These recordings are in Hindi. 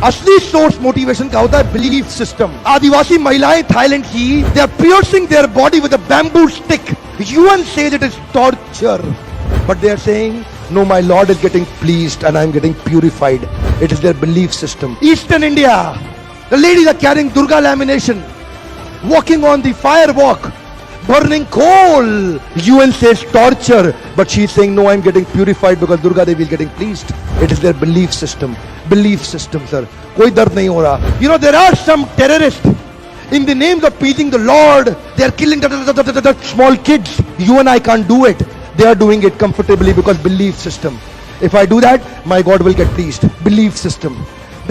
असली सोर्स मोटिवेशन का होता है बिलीफ सिस्टम। आदिवासी महिलाएं थाईलैंड की, they are piercing their body with a bamboo stick. UN says it is torture, but they are saying no, my Lord is getting pleased and I am getting purified. It is their belief system. Eastern India, the ladies are carrying Durga lamination, walking on the fire walk, burning coal. UN says torture, but she is saying no, I am getting purified because Durga Devi is getting pleased. It is their belief system. Belief system, sir. कोई दर्द नहीं हो रहा. You know, there are some terrorists in the names of pleasing the Lord. They are killing the small kids. You and I can't do it. They are doing it comfortably because belief system. If I do that, my God will get pleased. Belief system.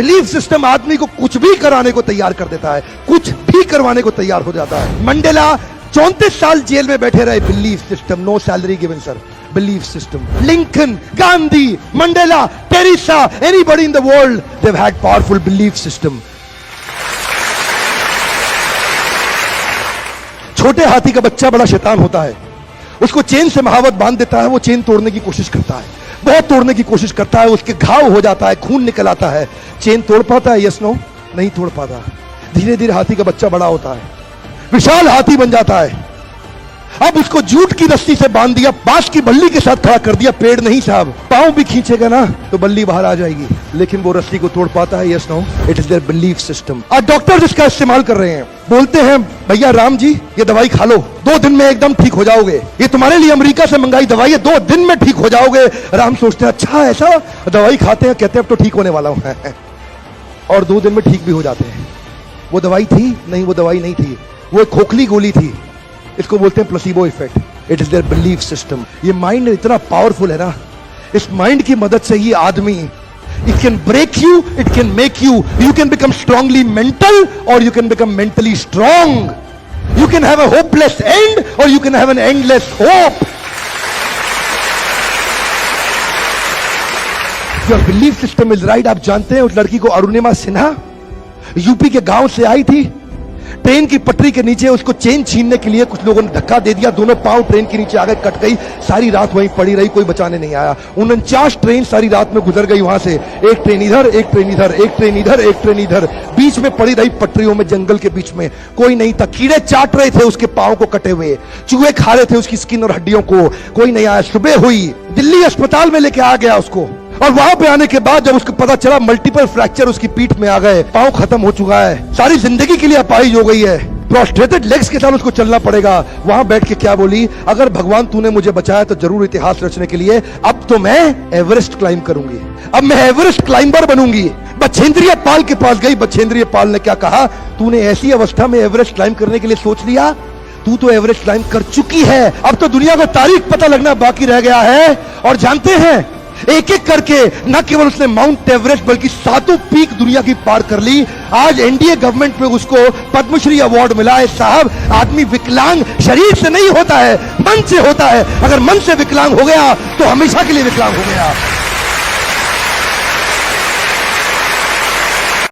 Belief system आदमी को कुछ भी कराने को तैयार कर देता है, कुछ भी करवाने को तैयार हो जाता है। मंडेला 34 साल जेल में बैठे रहे। Belief system, no salary given sir. Belief system. Lincoln, Gandhi, Mandela, Teresa, anybody in the world, they have had powerful belief system. छोटे हाथी का बच्चा बड़ा शैतान होता है, उसको चेन से महावत बांध देता है, वो चेन तोड़ने की कोशिश करता है, बहुत तोड़ने की कोशिश करता है, उसके घाव हो जाता है, खून निकल आता है। चेन तोड़ पाता है? यस नो, नहीं तोड़ पाता। धीरे धीरे हाथी का बच्चा बड़ा होता है, विशाल हाथी बन जाता है। अब उसको जूट की रस्सी से बांध दिया, बांस की बल्ली के साथ खड़ा कर दिया। पेड़ नहीं साहब, पांव भी खींचेगा ना तो बल्ली बाहर आ जाएगी, लेकिन वो रस्सी को तोड़ पाता है? Yes no, it is their belief system. और डॉक्टर इसका इस्तेमाल कर रहे हैं, बोलते हैं भैया राम जी ये दवाई खा लो, 2 दिन में एकदम ठीक हो जाओगे, ये तुम्हारे लिए अमेरिका से मंगाई दवाई है, 2 दिन में ठीक हो जाओगे। राम सोचते हैं अच्छा ऐसा, दवाई खाते हैं, कहते हैं अब तो ठीक होने वाला हूं और 2 दिन में ठीक भी हो जाते हैं। वो दवाई थी? नहीं, वो दवाई नहीं थी, वो एक खोखली गोली थी। इसको बोलते हैं placebo effect. It is their belief system. ये माइंड इतना पावरफुल है ना, इस माइंड की मदद से ही आदमी, it can break you, it can make you. You can become strongly mental or you can become mentally strong. You can have a hopeless end or you can have an endless hope. Your belief system is right. आप जानते हैं उस लड़की को, अरुणिमा सिन्हा, यूपी के गांव से आई थी, ट्रेन की पटरी के नीचे उसको चेन छीनने के लिए कुछ लोगों ने धक्का दे दिया, दोनों पांव ट्रेन के नीचे आ गए, कट गई, सारी रात वहीं पड़ी रही, कोई बचाने नहीं आया। 49 ट्रेन सारी रात में गुजर गई वहां से, एक ट्रेन इधर, एक ट्रेन इधर, एक ट्रेन इधर, एक ट्रेन इधर, बीच में पड़ी रही पटरियों में, जंगल के बीच में, कोई नहीं था। कीड़े चाट रहे थे उसके पांव को कटे हुए, चूहे खा रहे थे उसकी स्किन और हड्डियों को, कोई नहीं आया। सुबह हुई, दिल्ली अस्पताल में लेके आ गया उसको, और वहां पे आने के बाद जब उसको पता चला मल्टीपल फ्रैक्चर उसकी पीठ में आ गए, पांव खत्म हो चुका है, सारी जिंदगी के लिए अपाहिज हो गई है, प्रोस्ट्रेटेड लेग्स के साथ उसको चलना पड़ेगा। वहां बैठ के क्या बोली? अगर भगवान तूने मुझे बचाया तो जरूर इतिहास रचने के लिए, अब तो मैं एवरेस्ट क्लाइंब करूंगी, अब मैं एवरेस्ट क्लाइंबर बनूंगी। बछेंद्रिय पाल के पास गई, बछेंद्रिय पाल ने क्या कहा? तूने ऐसी अवस्था में एवरेस्ट क्लाइंब करने के लिए सोच लिया? तू तो एवरेस्ट क्लाइंब कर चुकी है, अब तो दुनिया को तारीख पता लगना बाकी रह गया है। और जानते हैं, एक एक करके न केवल उसने माउंट एवरेस्ट बल्कि 7 पीक दुनिया की पार कर ली। आज एनडीए गवर्नमेंट में उसको पद्मश्री अवार्ड मिला है। साहब, आदमी विकलांग शरीर से नहीं होता है, मन से होता है। अगर मन से विकलांग हो गया तो हमेशा के लिए विकलांग हो गया।